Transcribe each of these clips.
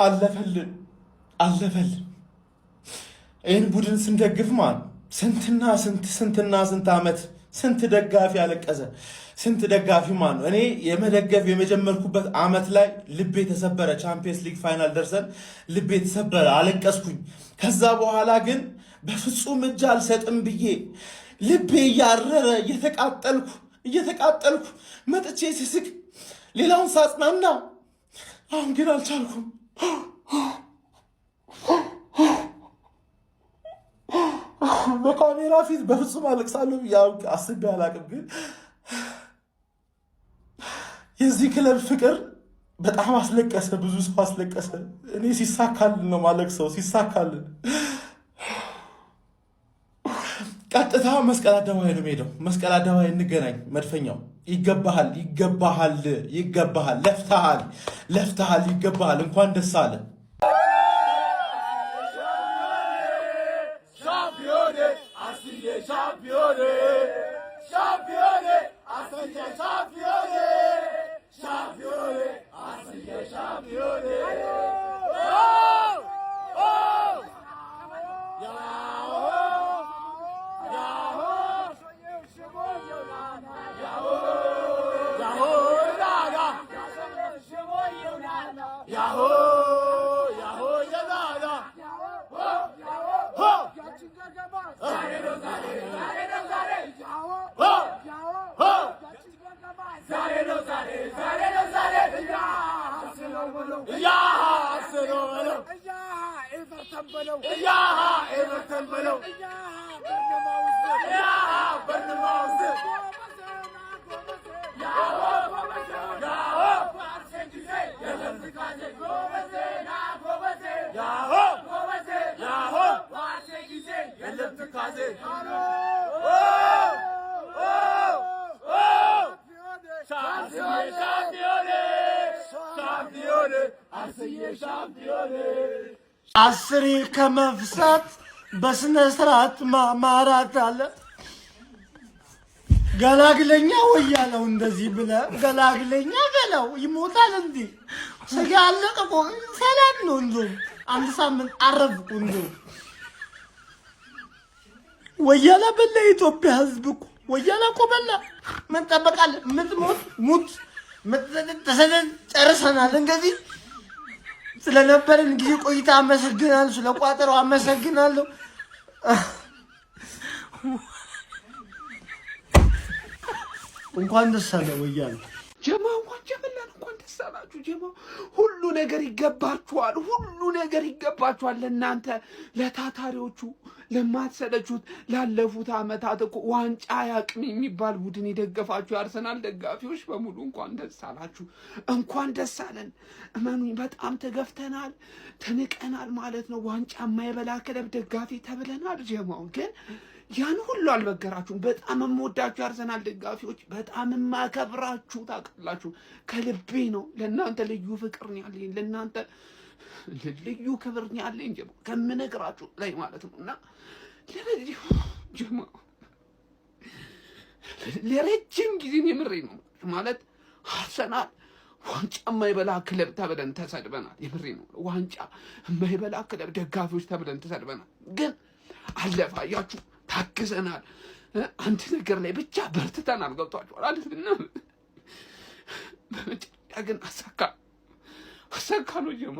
አለፈልን ይህን ቡድን ስንደግፍ ማን ስንት ዓመት ስንት ደጋፊ ያለቀሰ ስንት ደጋፊ ማን ነው። እኔ የመደገፍ የመጀመርኩበት ዓመት ላይ ልቤ ተሰበረ። ቻምፒየንስ ሊግ ፋይናል ደርሰን ልቤ ተሰበረ፣ አለቀስኩኝ። ከዛ በኋላ ግን በፍጹም እጅ አልሰጥም ብዬ ልቤ እያረረ እየተቃጠልኩ መጥቼ ስስቅ ሌላውን ሳጽናና፣ አሁን ግን አልቻልኩም። በካሜራ ፊት በፍጹም አለቅሳለሁ ብዬ አስቤ አላቅም። ግን የዚህ ክለብ ፍቅር በጣም አስለቀሰ፣ ብዙ ሰው አስለቀሰ። እኔ ሲሳካልን ነው ማለቅሰው፣ ሲሳካልን ቀጥታ መስቀል አደባባይ ነው የምሄደው። መስቀል አደባባይ እንገናኝ። መድፈኛው ይገባሃል፣ ለፍተሃል፣ ይገባሃል። እንኳን ደስ አለ። አስሬ ከመፍሳት በስነ ስርዓት ማማራት አለ። ገላግለኛ ወያለው እንደዚህ ብለ ገላግለኛ በለው ይሞታል እንዴ? ስጋ አለቀ እኮ ሰላም ነው። እንደው አንድ ሳምንት አረፍኩ። እንደው ወያላ በላ ኢትዮጵያ ህዝብ እኮ ወያላ እኮ በላ። ምን ጠበቃለህ? ሙት ተሰደን ጨርሰናል። እንግዲህ ስለነበረን ጊዜ ቆይታ አመሰግናለሁ። ስለቋጠረው አመሰግናለሁ። እንኳን ደስ አለ ወያኔ። ጀማው እንኳን ደስ አላችሁ ጀማው። ሁሉ ነገር ይገባችኋል ለእናንተ ለታታሪዎቹ፣ ለማትሰለቹት ላለፉት አመታት እኮ ዋንጫ ያቅም የሚባል ቡድን የደገፋችሁ የአርሰናል ደጋፊዎች በሙሉ እንኳን ደስ አላችሁ፣ እንኳን ደስ አለን። እመኑኝ በጣም ተገፍተናል፣ ተንቀናል ማለት ነው። ዋንጫ የማይበላ ክለብ ደጋፊ ተብለናል። ጀማው ግን ያን ሁሉ አልበገራችሁም። በጣም የምወዳችሁ የአርሰናል ደጋፊዎች፣ በጣም የማከብራችሁ ታውቃላችሁ። ከልቤ ነው። ለእናንተ ልዩ ፍቅር ነው ያለኝ፣ ለእናንተ ልዩ ክብር ነው ያለኝ ጀማው ከምነግራችሁ ላይ ማለት ነው። እና ለረጅም ጊዜ የምሬ ነው ማለት አርሰናል ዋንጫ የማይበላ ክለብ ተብለን ተሰድበናል። የምሬ ነው። ዋንጫ የማይበላ ክለብ ደጋፊዎች ተብለን ተሰድበናል። ግን አለፈ። አያችሁ፣ ታግዘናል። አንድ ነገር ላይ ብቻ በርትተናል። ገብቷችኋል አይደል? በመጨረሻ ግን አሳካ ነው ጀማ።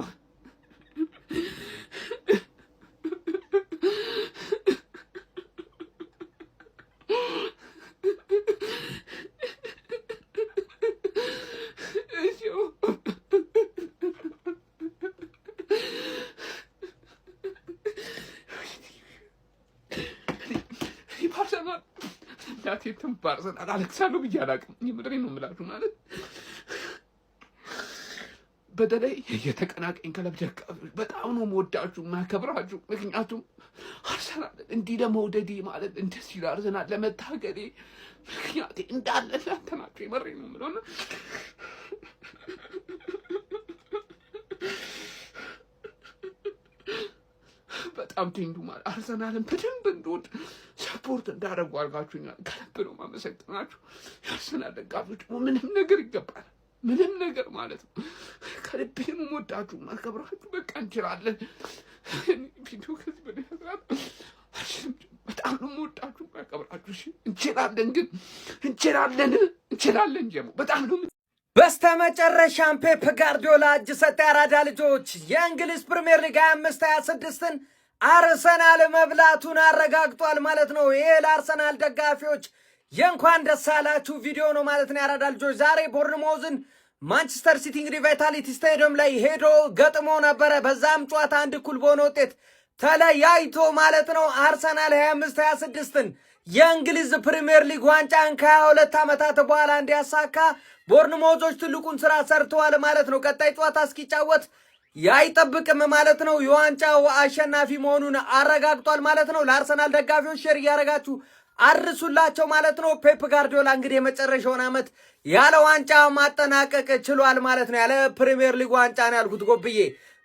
ባርሰናል አለቅሳለሁ ብዬ አላውቅም። የምድሬን ነው የምላችሁ ማለት በተለይ የተቀናቃኝ ክለብ ደጋፊዎች በጣም ነው የምወዳችሁ የማከብራችሁ። ምክንያቱም አርሰናል እንዲህ ለመውደዴ ማለት እንደዚህ ለአርሰናል ለመታገሌ ምክንያቴ እንዳለ እናንተ ናችሁ። የምሬን ነው የምለው። በጣም ቴንዱ ማለት አርሰናልን በደንብ እንደወድ ሰፖርት እንዳደረጉ አድርጋችሁኛል። ከልብ ነው የማመሰግናችሁ። የአርሰናል ደጋፊዎች ምንም ነገር ይገባል፣ ምንም ነገር ማለት ነው። ከልቤም ወዳችሁ ማከብራችሁ በቃ እንችላለን። ቪዲዮ ከዚህ በላይ በጣም ነው ወዳችሁ ማከብራችሁ። እንችላለን ግን እንችላለን ጀሙ በጣም ነው። በስተመጨረሻም ፔፕ ጋርዲዮላ እጅ ሰጠ። ያራዳ ልጆች የእንግሊዝ ፕሪሚየር ሊግ 25-26ን አርሰናል መብላቱን አረጋግጧል ማለት ነው። ይሄ ለአርሰናል ደጋፊዎች የእንኳን ደስ አላችሁ ቪዲዮ ነው ማለት ነው። ያራዳ ልጆች ዛሬ ቦርንማውዝን ማንቸስተር ሲቲ እንግዲህ ቫይታሊቲ ስታዲየም ላይ ሄዶ ገጥሞ ነበረ። በዛም ጨዋታ 1-1 በሆነ ውጤት ተለያይቶ ማለት ነው አርሰናል 25-26ን የእንግሊዝ ፕሪሚየር ሊግ ዋንጫን ከ22 ዓመታት በኋላ እንዲያሳካ ቦርንማውዞች ትልቁን ስራ ሰርተዋል ማለት ነው። ቀጣይ ጨዋታ እስኪጫወት አይጠብቅም ማለት ነው። የዋንጫው አሸናፊ መሆኑን አረጋግጧል ማለት ነው። ለአርሰናል ደጋፊዎች ሼር እያደረጋችሁ አርሱላቸው ማለት ነው። ፔፕ ጋርዲዮላ እንግዲህ የመጨረሻውን ዓመት ያለ ዋንጫ ማጠናቀቅ ችሏል ማለት ነው። ያለ ፕሪሚየር ሊግ ዋንጫ ነው ያልኩት ጎብዬ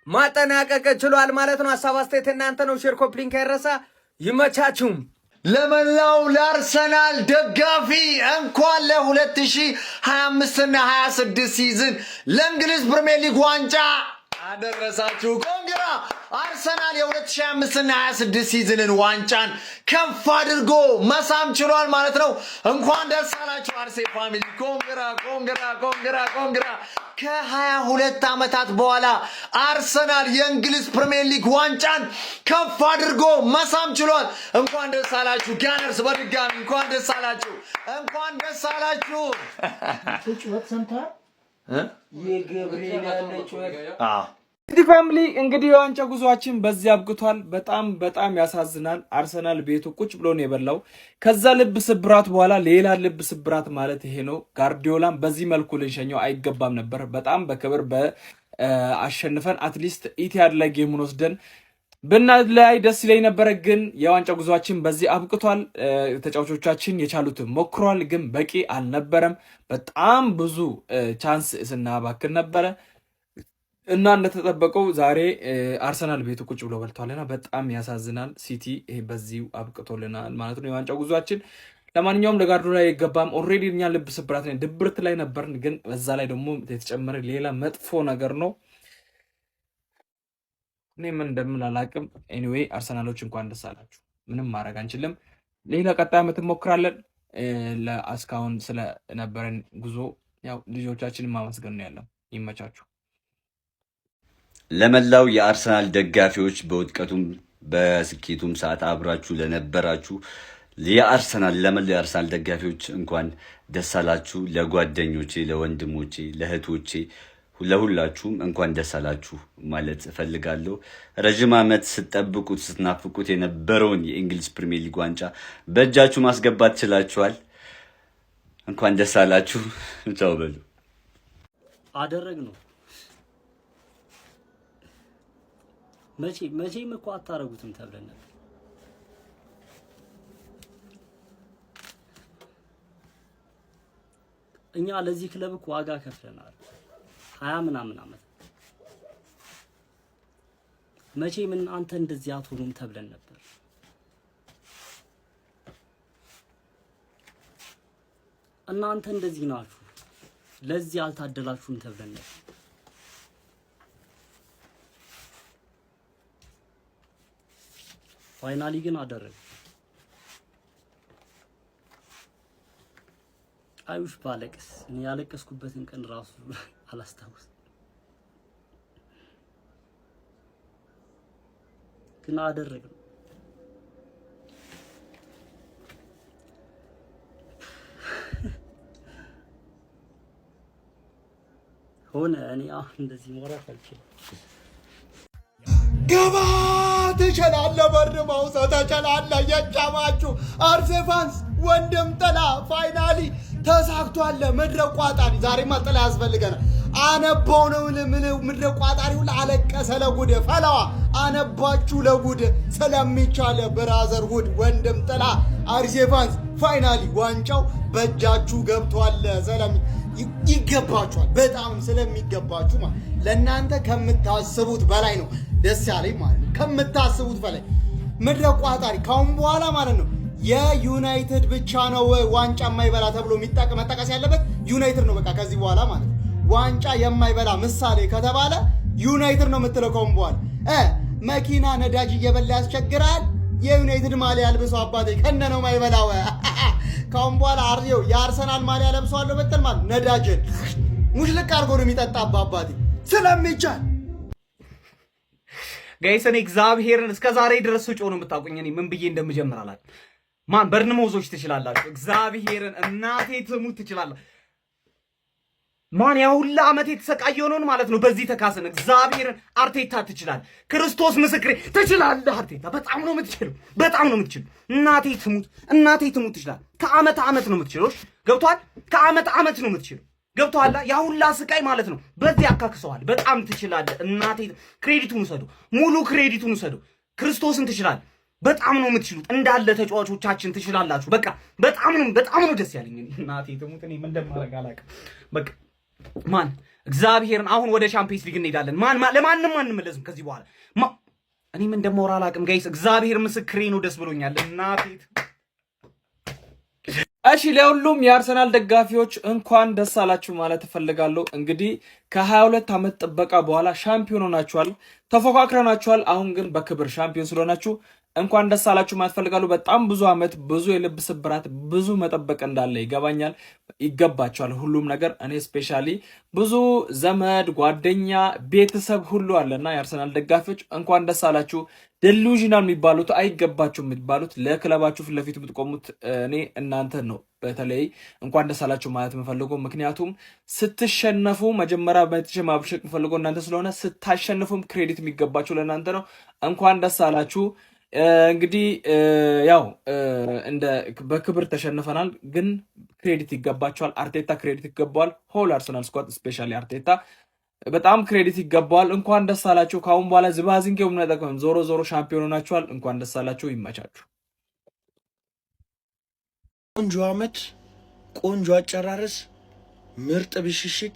ማጠናቀቅ ችሏል ማለት ነው። ሀሳብ አስተያየት እናንተ ነው። ሼር ኮፕሊንክ አይረሳ። ይመቻችሁም። ለመላው ለአርሰናል ደጋፊ እንኳን ለ2025 እና 26 ሲዝን ለእንግሊዝ ፕሪሚየር ሊግ ዋንጫ አደረሳችሁ። ኮንግራ አርሰናል የ2025 እና 26 ሲዝንን ዋንጫን ከፍ አድርጎ መሳም ችሏል ማለት ነው። እንኳን ደስ አላችሁ አርሴ ፋሚሊ። ኮንግራ ከ22 ዓመታት በኋላ አርሰናል የእንግሊዝ ፕሪሚየር ሊግ ዋንጫን ከፍ አድርጎ መሳም ችሏል። እንኳን ደስ አላችሁ ጋነርስ፣ በድጋሚ እንኳን ደስ አላችሁ። እንግዲህ ፋሚሊ እንግዲህ የዋንጫ ጉዟችን በዚህ አብቅቷል። በጣም ያሳዝናል። አርሰናል ቤቱ ቁጭ ብሎ ነው የበላው። ከዛ ልብ ስብራት በኋላ ሌላ ልብ ስብራት ማለት ይሄ ነው። ጋርዲዮላም በዚህ መልኩ ልንሸኘው አይገባም ነበር። በጣም በክብር በአሸንፈን አትሊስት ኢቲሃድ ላይ ጌሙን ወስደን ብናለያይ ደስ ይለኝ ነበረ። ግን የዋንጫ ጉዟችን በዚህ አብቅቷል። ተጫዋቾቻችን የቻሉትን ሞክሯል፣ ግን በቂ አልነበረም። በጣም ብዙ ቻንስ ስናባክን ነበረ እና እንደተጠበቀው ዛሬ አርሰናል ቤቱ ቁጭ ብሎ በልቷልና በጣም ያሳዝናል። ሲቲ ይሄ በዚህ አብቅቶልናል ማለት ነው የዋንጫ ጉዟችን። ለማንኛውም ለጋርዲዮላ አይገባም። ኦልሬዲ እኛ ልብ ስብራት ላይ ድብርት ላይ ነበርን፣ ግን በዛ ላይ ደግሞ የተጨመረ ሌላ መጥፎ ነገር ነው። እኔ ምን እንደምን አላውቅም። ኤኒዌይ አርሰናሎች እንኳን ደስ አላችሁ። ምንም ማድረግ አንችልም። ሌላ ቀጣይ ዓመት እንሞክራለን። ለአስካሁን ስለነበረን ጉዞ ያው ልጆቻችንን ማመስገን ነው ያለው። ይመቻችሁ። ለመላው የአርሰናል ደጋፊዎች በውድቀቱም በስኬቱም ሰዓት አብራችሁ ለነበራችሁ ለመላው የአርሰናል ደጋፊዎች እንኳን ደስ አላችሁ። ለጓደኞቼ፣ ለወንድሞቼ፣ ለእህቶቼ ለሁላችሁም እንኳን ደስ አላችሁ ማለት እፈልጋለሁ። ረጅም ዓመት ስትጠብቁት ስትናፍቁት የነበረውን የእንግሊዝ ፕሪሚየር ሊግ ዋንጫ በእጃችሁ ማስገባት ችላችኋል። እንኳን ደስ አላችሁ። ቻው በሉ። አደረግ ነው መቼም እኮ አታረጉትም ተብለን ነበር። እኛ ለዚህ ክለብ እኮ ዋጋ ከፍለናል 20 ምናምን ዓመት። መቼም እናንተ እንደዚህ አትሆኑም ተብለን ነበር። እናንተ እንደዚህ ናችሁ፣ ለዚህ አልታደላችሁም ተብለን ነበር። ፋይናሊ ግን አደረገ። አይውሽ ባለቅስ እኔ ያለቀስኩበትን ቀን ራሱ አላስታውስም። ግን አደረገ። ሆነ። እኔ አሁን እንደዚህ ሞራል አልችልም። ገባ ትችላለህ፣ ቦርንማውዝ ትችላለህ። የጫማችሁ አርሴፋንስ ወንድም ጥላ ፋይናሊ ተሳክቷል። ምድረ ቋጣሪ ዛሬማ ጥላ ያስፈልገናል። አነባው ነው ምድረ ቋጣሪ ሁሉ አለቀሰ ለጉድ ፈላዋ አነባችሁ ለጉድ ስለሚቻለ ብራዘርሁድ ወንድም ጥላ አርሴፋንስ ፋይናሊ ዋንጫው በእጃችሁ ገብቷል። ሰላም ይገባችኋል። በጣም ስለሚገባችሁ ማለት ለእናንተ ከምታስቡት በላይ ነው ደስ ያለኝ ማለት ነው። ከምታስቡት በላይ ምድረ ቋጣሪ ካሁን በኋላ ማለት ነው የዩናይትድ ብቻ ነው ዋንጫ የማይበላ ተብሎ መጠቀስ ያለበት ዩናይትድ ነው። በቃ ከዚህ በኋላ ማለት ነው ዋንጫ የማይበላ ምሳሌ ከተባለ ዩናይትድ ነው የምትለው። ከአሁን በኋላ መኪና ነዳጅ እየበላ ያስቸግራል። የዩናይትድ ማሊያ አልብሶ አባቴ ከነ ነው ማይበላው። ከአሁን በኋላ አርየው የአርሰናል ማሊያ ለብሰዋለሁ ብትል ማለት ነዳጅን ሙሽልቅ አድርጎ ነው የሚጠጣባ አባቴ ስለሚቻል። ጋይሰን እግዚአብሔርን እስከ ዛሬ ድረስ ጮህ ነው የምታውቁኝ። እኔ ምን ብዬ እንደምጀምር አላውቅም። ማን በርንሞዞች ትችላላችሁ። እግዚአብሔርን እናቴ ትሙት ትችላላችሁ። ማን ያ ሁላ ዓመት የተሰቃየው ነው ማለት ነው። በዚህ ተካሰን እግዚአብሔርን አርቴታ ትችላል። ክርስቶስ ምስክሬ ትችላለህ። አርቴታ በጣም ነው የምትችለው፣ በጣም ነው የምትችለው። እናቴ ትሙት ትችላል። ከዓመት ዓመት ነው የምትችለው። ገብቷል? ከዓመት ዓመት ነው የምትችለው። ገብቷል? ያ ሁላ ስቃይ ማለት ነው። በዚህ አካክሰዋል። በጣም ትችላለህ። እናቴ ክሬዲቱን ውሰዱ፣ ሙሉ ክሬዲቱን ውሰዱ። ክርስቶስን ትችላለህ። በጣም ነው የምትችሉት። እንዳለ ተጫዋቾቻችን ትችላላችሁ። በቃ በጣም ነው ደስ ያለኝ። እናቴ ትሙት እኔ ምን እንደማደርግ አላውቅም። በቃ ማን እግዚአብሔርን አሁን ወደ ቻምፒየንስ ሊግ እንሄዳለን። ለማንም አንመለስም ከዚህ በኋላ። እኔ ምን እንደማወራ አላውቅም ጋይስ። እግዚአብሔር ምስክሬ ነው። ደስ ብሎኛል እናቴ። እሺ ለሁሉም የአርሰናል ደጋፊዎች እንኳን ደስ አላችሁ ማለት እፈልጋለሁ። እንግዲህ ከ22 ዓመት ጥበቃ በኋላ ሻምፒዮን ሆናችኋል፣ ተፎካክረናችኋል። አሁን ግን በክብር ሻምፒዮን ስለሆናችሁ እንኳን ደስ አላችሁ ማለት እፈልጋለሁ። በጣም ብዙ ዓመት ብዙ የልብ ስብራት ብዙ መጠበቅ እንዳለ ይገባኛል፣ ይገባችኋል ሁሉም ነገር። እኔ ስፔሻሊ ብዙ ዘመድ ጓደኛ ቤተሰብ ሁሉ አለና የአርሰናል ደጋፊዎች እንኳን ደስ አላችሁ። ዴሉዥናል የሚባሉት አይገባችሁ የሚባሉት ለክለባችሁ ፊት ለፊት የምትቆሙት እኔ እናንተን ነው። በተለይ እንኳን ደስ አላችሁ ማለት የምፈልገው ምክንያቱም ስትሸነፉ መጀመሪያ በተሸ ማብሸቅ የምፈልገው እናንተ ስለሆነ ስታሸንፉም ክሬዲት የሚገባችሁ ለእናንተ ነው። እንኳን ደስ አላችሁ። እንግዲህ ያው እንደ በክብር ተሸንፈናል፣ ግን ክሬዲት ይገባቸዋል። አርቴታ ክሬዲት ይገባዋል። ሆል አርሰናል ስኳድ ስፔሻሊ አርቴታ በጣም ክሬዲት ይገባዋል። እንኳን ደስ አላችሁ። ካሁን በኋላ ዝባዝንኬው ምን ተጠቅመን ዞሮ ሻምፒዮን ሆናችኋል። እንኳን ደስ አላችሁ። ይመቻችሁ። ቆንጆ አመት፣ ቆንጆ አጨራረስ፣ ምርጥ ብሽሽቅ፣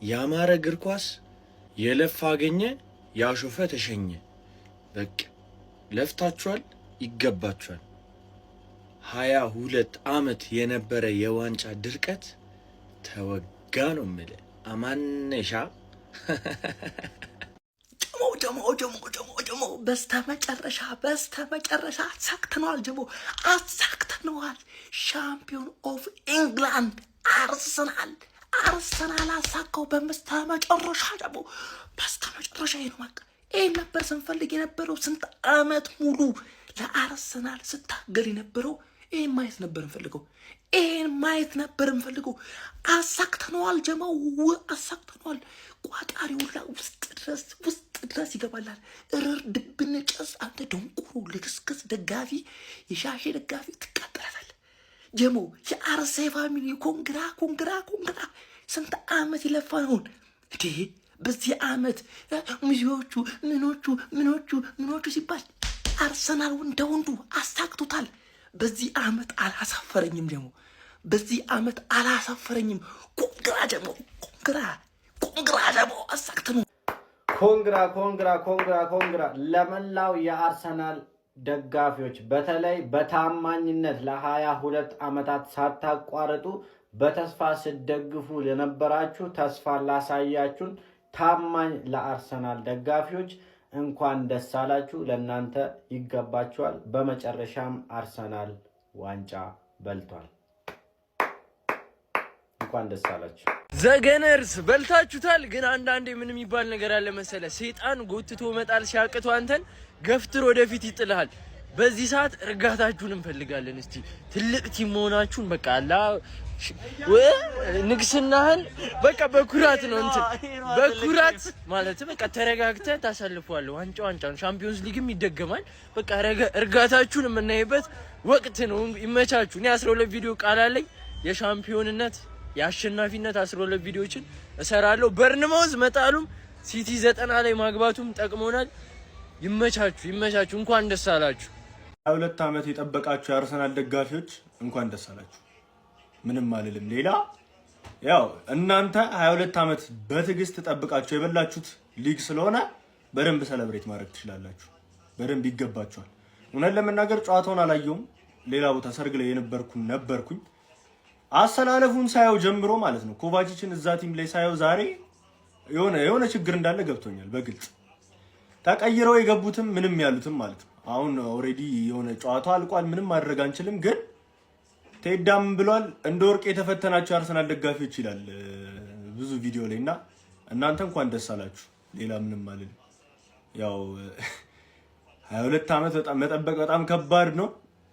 ያማረ እግር ኳስ፣ የለፋ አገኘ፣ ያሾፈ ተሸኘ። በቃ ለፍታችኋል፣ ይገባችኋል። 22 ዓመት የነበረ የዋንጫ ድርቀት ተወጋ ነው የምልህ። አማነሻ ጀሞ በስተመጨረሻ አሳክተነዋል። ጀሞ አሳክተነዋል። ሻምፒዮን ኦፍ ኢንግላንድ አርሰናል አሳካው በስተመጨረሻ። ጀሞ በስተመጨረሻ ይሄ ነው በቃ። ይሄን ነበር ስንፈልግ የነበረው። ስንት ዓመት ሙሉ ለአርሰናል ስታገል የነበረው ይሄን ማየት ነበር እንፈልገው። አሳክተነዋል ጀማው፣ አሳክተነዋል። ቋጣሪ ሁላ ውስጥ ድረስ ይገባላል። እርር ድብን ጨስ። አንተ ደንቁሩ ልክስክስ ደጋፊ፣ የሻሼ ደጋፊ ትቃጠላታል። ጀሞ የአርሴ ፋሚሊ ኮንግራ። ስንት ዓመት ይለፋ ነውን እንዴ! በዚህ ዓመት ሙዚዎቹ ምኖቹ ሲባል አርሰናል እንደ ወንዱ አሳክቶታል። በዚህ ዓመት አላሳፈረኝም ጀሞ፣ በዚህ ዓመት አላሳፈረኝም። ኮንግራ ጀሞ፣ ኮንግራ ጀሞ፣ አሳክተኑ። ኮንግራ ለመላው የአርሰናል ደጋፊዎች በተለይ በታማኝነት ለ22 ዓመታት ሳታቋርጡ በተስፋ ስትደግፉ ለነበራችሁ ተስፋ ላሳያችሁን ታማኝ ለአርሰናል ደጋፊዎች እንኳን ደስ አላችሁ። ለእናንተ ይገባችኋል። በመጨረሻም አርሰናል ዋንጫ በልቷል። እንኳን ደስ አላችሁ። ዘገነርስ በልታችሁታል። ግን አንዳንዴ ምን የሚባል ነገር አለ መሰለ፣ ሰይጣን ጎትቶ መጣል ሲያቅቱ አንተን ገፍትር ወደፊት ይጥልሃል። በዚህ ሰዓት እርጋታችሁን እንፈልጋለን። እስቲ ትልቅ ቲም መሆናችሁን በቃ አላ ንግስናህን በቃ በኩራት ነው እንትን በኩራት ማለት በቃ ተረጋግተህ ታሳልፈዋለህ። ዋንጫ ነው። ሻምፒዮንስ ሊግም ይደገማል። በቃ እርጋታችሁን የምናይበት ወቅት ነው። ይመቻችሁ። እኔ 12 ቪዲዮ ቃል አለኝ የሻምፒዮንነት የአሸናፊነት 12 ቪዲዮችን እሰራለሁ። በርንማውዝ መጣሉም ሲቲ 90 ላይ ማግባቱም ጠቅሞናል። ይመቻችሁ። እንኳን ደስ አላችሁ። 22 ዓመት የጠበቃችሁ የአርሰናል ደጋፊዎች እንኳን ደስ አላችሁ። ምንም አልልም ሌላ። ያው እናንተ 22 ዓመት በትዕግስት ተጠብቃችሁ የበላችሁት ሊግ ስለሆነ በደንብ ሰለብሬት ማድረግ ትችላላችሁ። በደንብ ይገባችኋል። እውነት ለመናገር ጨዋታውን አላየውም። ሌላ ቦታ ሰርግ ላይ ነበርኩኝ። አሰላለፉን ሳየው ጀምሮ ማለት ነው ኮቫቺችን እዛ ቲም ላይ ሳየው ዛሬ የሆነ ችግር እንዳለ ገብቶኛል በግልጽ ተቀይረው የገቡትም ምንም ያሉትም ማለት ነው አሁን ኦሬዲ የሆነ ጨዋታው አልቋል ምንም ማድረግ አንችልም ግን ቴዳም ብሏል እንደ ወርቅ የተፈተናቸው አርሰናል ደጋፊዎች ይላል ብዙ ቪዲዮ ላይና እናንተ እንኳን ደስ አላችሁ ሌላ ምንም ማለት ያው 22 ዓመት በጣም መጠበቅ በጣም ከባድ ነው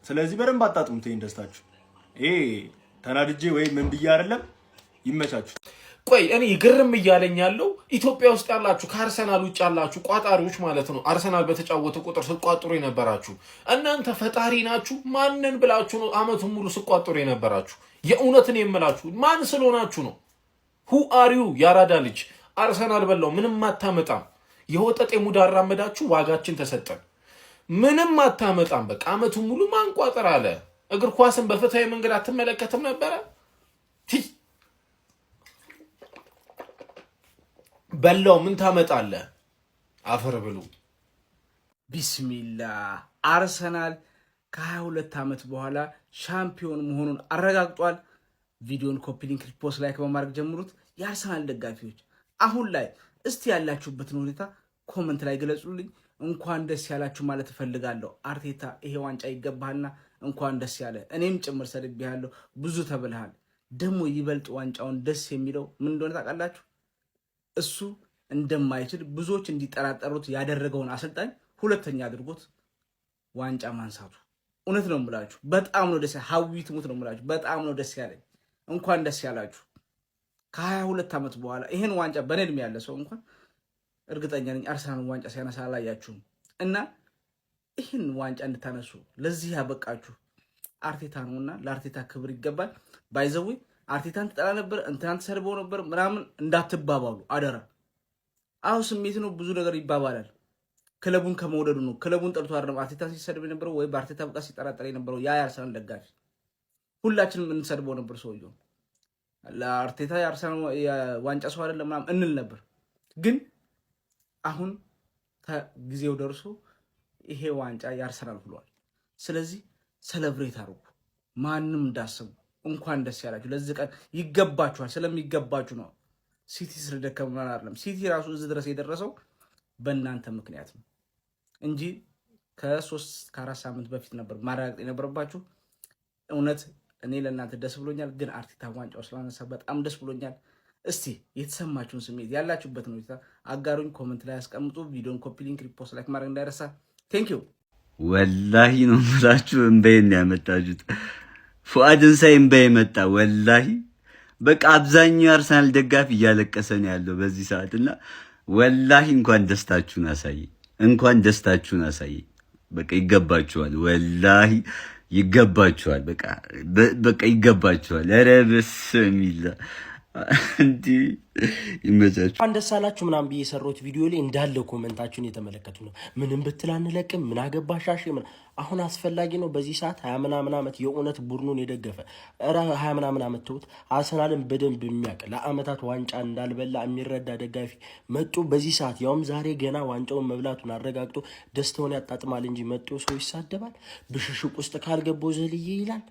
ስለዚህ በደንብ አጣጥሙት ደስታችሁ ይሄ ተናድጄ ወይ ምን ብዬ አይደለም ይመቻችሁ ቆይ እኔ ግርም እያለኝ ያለው ኢትዮጵያ ውስጥ ያላችሁ ከአርሰናል ውጭ ያላችሁ ቋጣሪዎች ማለት ነው አርሰናል በተጫወተ ቁጥር ስቋጥሩ የነበራችሁ እናንተ ፈጣሪ ናችሁ ማንን ብላችሁ ነው አመቱን ሙሉ ስቋጥሩ የነበራችሁ የእውነትን የምላችሁ ማን ስለሆናችሁ ነው who are you ያራዳ ልጅ አርሰናል በላው ምንም አታመጣም የወጠጤ ሙድ አራመዳችሁ ዋጋችን ተሰጠን ምንም አታመጣም በቃ አመቱን ሙሉ ማንቋጠር አለ እግር ኳስን በፍትሃዊ መንገድ አትመለከትም ነበር በላው ምን ታመጣለህ አፈር ብሉ ቢስሚላህ አርሰናል ከ22 ዓመት በኋላ ሻምፒዮን መሆኑን አረጋግጧል ቪዲዮን ኮፒ ሊንክ ሪፖስት ላይክ በማድረግ ጀምሩት የአርሰናል ደጋፊዎች አሁን ላይ እስቲ ያላችሁበትን ሁኔታ ኮሜንት ላይ ገለጹልኝ እንኳን ደስ ያላችሁ ማለት ፈልጋለሁ አርቴታ ይሄ ዋንጫ ይገባልና እንኳን ደስ ያለ እኔም ጭምር ሰድብያለሁ ብዙ ተብልሃል ደሞ ይበልጥ ዋንጫውን ደስ የሚለው ምን እንደሆነ ታውቃላችሁ እሱ እንደማይችል ብዙዎች እንዲጠራጠሩት ያደረገውን አሰልጣኝ ሁለተኛ አድርጎት ዋንጫ ማንሳቱ እውነት ነው የምላችሁ በጣም ነው ደስ ሀዊት ሙት ነው የምላችሁ በጣም ነው ደስ ያለኝ እንኳን ደስ ያላችሁ ከ22 ዓመት በኋላ ይሄን ዋንጫ በነድም ያለ ሰው እንኳን እርግጠኛ ነኝ አርሰናል ዋንጫ ሲያነሳ አላያችሁም እና ይሄን ዋንጫ እንድታነሱ ለዚህ ያበቃችሁ አርቴታ ነውና ለአርቴታ ክብር ይገባል ባይዘው አርቴታን ተጠላ ነበር እንታን ተሰርበው ነበር ምናምን እንዳትባባሉ አደራ አው ስሜት ነው ብዙ ነገር ይባባላል ክለቡን ከመውደዱ ነው ክለቡን ጠልቶ አይደለም አርቴታን ሲሰድብ ነበር ወይ በአርቴታ በቃ ሲጠራጠር ነበር ያ አርሰናል ደጋፊ ሁላችንም እንሰድበው ነበር ሰውየው ለአርቴታ የአርሰናል ዋንጫ ሰው አይደለም ምናምን እንል ነበር ግን አሁን ጊዜው ደርሶ ይሄ ዋንጫ ያርሰናል ብሏል ስለዚህ ሴሌብሬት አድርጉ ማንንም እንዳሰቡ እንኳን ደስ ያላችሁ ለዚህ ቀን ይገባችኋል ስለሚገባችሁ ነው ሲቲ ስለደከመ አይደለም ሲቲ ራሱ እዚህ ድረስ የደረሰው በእናንተ ምክንያት ነው እንጂ ከ3 ከ4 ሳምንት በፊት ነበር ማረጋገጥ የነበረባችሁ እውነት እኔ ለእናንተ ደስ ብሎኛል ግን አርቴታ ዋንጫው ስላነሳ በጣም ደስ ብሎኛል እስቲ የተሰማችሁን ስሜት ያላችሁበትን ሁኔታ አጋሩኝ ኮሜንት ላይ አስቀምጡ ቪዲዮን ኮፒ ሊንክ ሪፖስት ላይክ ማድረግ እንዳይረሳ ቴንክ ዩ ወላሂ ነው የምላችሁ እንበይን ያመጣጁት ፉአድን ሳይ እንበይ መጣ ወላሂ በቃ አብዛኛው አርሰናል ደጋፊ እያለቀሰ ነው ያለው በዚህ ሰዓትና ወላሂ እንኳን ደስታችሁን አሳይ በቃ ይገባችኋል ወላሂ ይገባችኋል በቃ ይገባችኋል ኧረ በስሚላ እንዲ ይመቻችሁ እንኳን ደስ አላችሁ ምናምን ብዬ የሰራሁት ቪዲዮ ላይ እንዳለ ኮሜንታችሁን የተመለከቱ ነው ምንም ብትል አንለቅም ምን አገባሻሽ አሁን አስፈላጊ ነው በዚህ ሰዓት 20 ምናምን ዓመት የእውነት ቡድኑን የደገፈ 20 ምናምን ዓመት ተውት አርሰናልን በደንብ የሚያውቅ ለአመታት ዋንጫ እንዳልበላ የሚረዳ ደጋፊ መጡ በዚህ ሰዓት ያውም ዛሬ ገና ዋንጫውን መብላቱን አረጋግጦ ደስታውን ያጣጥማል እንጂ መጥቶ ሰው ይሳደባል ብሽሽቅ ውስጥ ካልገባው ዘልዬ ይላል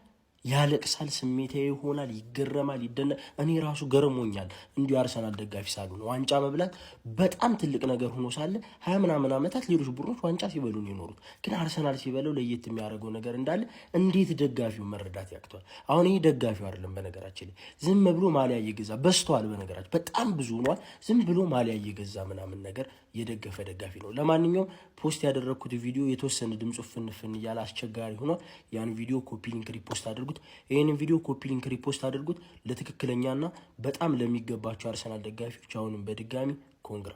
ያለቅሳል ስሜታዊ ይሆናል ይገረማል ይደነ እኔ ራሱ ገርሞኛል እንዲሁ አርሰናል ደጋፊ ሳሉ ነው ዋንጫ መብላት በጣም ትልቅ ነገር ሆኖ ሳለ 20 ምናምን ዓመታት ሌሎች ቡድኖች ዋንጫ ሲበሉ ነው የኖሩት ግን አርሰናል ሲበለው ለየት የሚያደርገው ነገር እንዳለ እንዴት ደጋፊው መረዳት ያቅቷል አሁን ይሄ ደጋፊው አይደለም በነገራችን ላይ ዝም ብሎ ማሊያ እየገዛ በስተዋል በነገራችን በጣም ብዙ ሆኗል ዝም ብሎ ማሊያ እየገዛ ምናምን ነገር የደገፈ ደጋፊ ነው ለማንኛውም ፖስት ያደረኩት ቪዲዮ የተወሰነ ድምጹ ፍንፍን ይያል አስቸጋሪ ሆኗል ያን ቪዲዮ ኮፒ ሊንክ ሪፖስት አድርጉት ይሄንን ቪዲዮ ኮፒ ሊንክ ሪፖስት አድርጉት ለትክክለኛና በጣም ለሚገባቸው አርሰናል ደጋፊዎች አሁንም በድጋሚ ኮንግራ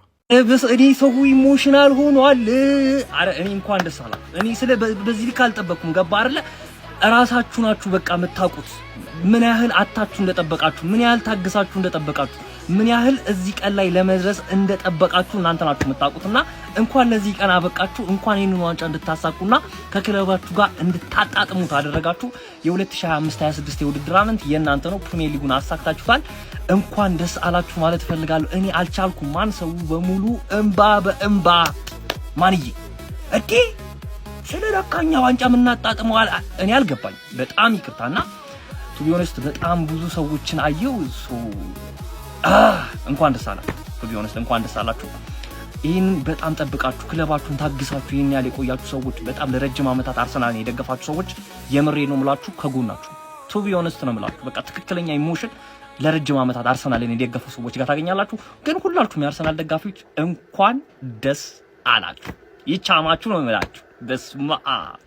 እኔ ሰው ኢሞሽናል ሆኗል አረ እኔ እንኳን ደስ አላ እኔ ስለ በዚህ ልክ አልጠበቅኩም ገባ አይደለ ራሳችሁ ናችሁ በቃ የምታውቁት ምን ያህል አታችሁ እንደጠበቃችሁ ምን ያህል ታግሳችሁ እንደጠበቃችሁ ምን ያህል እዚህ ቀን ላይ ለመድረስ እንደጠበቃችሁ እናንተ ናችሁ የምታውቁትና እንኳን ለዚህ ቀን አበቃችሁ እንኳን ይሄንን ዋንጫ እንድታሳኩና ከክለባችሁ ጋር እንድታጣጥሙ ታደረጋችሁ የ2025-26 የውድድር ዓመት የእናንተ ነው ፕሪሚየር ሊጉን አሳክታችኋል እንኳን ደስ አላችሁ ማለት ፈልጋለሁ እኔ አልቻልኩም ማን ሰው በሙሉ እንባ በእንባ ማንዬ እዴ ስለለካኛ ዋንጫ ምናጣጥመዋል እኔ አልገባኝ በጣም ይቅርታና ቱ ቢ ኦነስት በጣም ብዙ ሰዎችን አየው። እንኳን ደስ አላችሁ። ቱ ቢ ኦነስት እንኳን ደስ አላችሁ። ይህን በጣም ጠብቃችሁ ክለባችሁን ታግሳችሁ ይህን ያህል የቆያችሁ ሰዎች፣ በጣም ለረጅም ዓመታት አርሰናልን የደገፋችሁ ሰዎች የምሬ ነው ምላችሁ ከጎናችሁ። ቱ ቢ ኦነስት ነው ምላችሁ። በቃ ትክክለኛ ኢሞሽን ለረጅም ዓመታት አርሰናልን የደገፉ ሰዎች ጋር ታገኛላችሁ። ግን ሁላችሁም የአርሰናል ደጋፊዎች እንኳን ደስ አላችሁ። ይቻማችሁ ነው ምላችሁ። በስመ አብ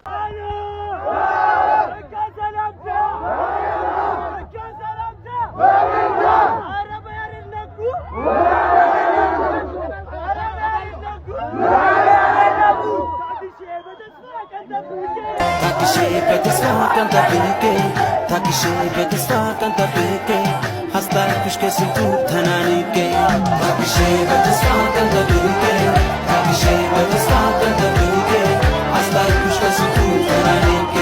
ታክሼ በተስፋ ቀን ጠብቄ ታክሼ በተስፋ ቀን ጠብቄ አስታክሽ ከስንቱ ተናንቄ ታክሼ በተስፋ ቀን ጠብቄ ታክሼ በተስፋ ቀን ጠብቄ አስታክሽ ከስንቱ ተናንቄ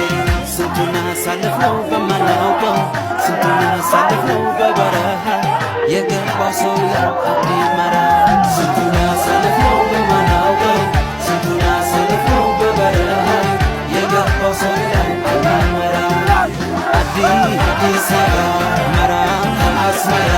ስንቱን አሳለፍነው በማናውቀው ስንቱን አሳለፍነው በበረሃ የገባው ሰው ያዲመራ ስንቱን አሳለፍነው በማናውቀው ስንቱን አሳለፍነው በበረሃ የገባው ሰው ያዲመራ አዲስ አበባ መራ አስመራ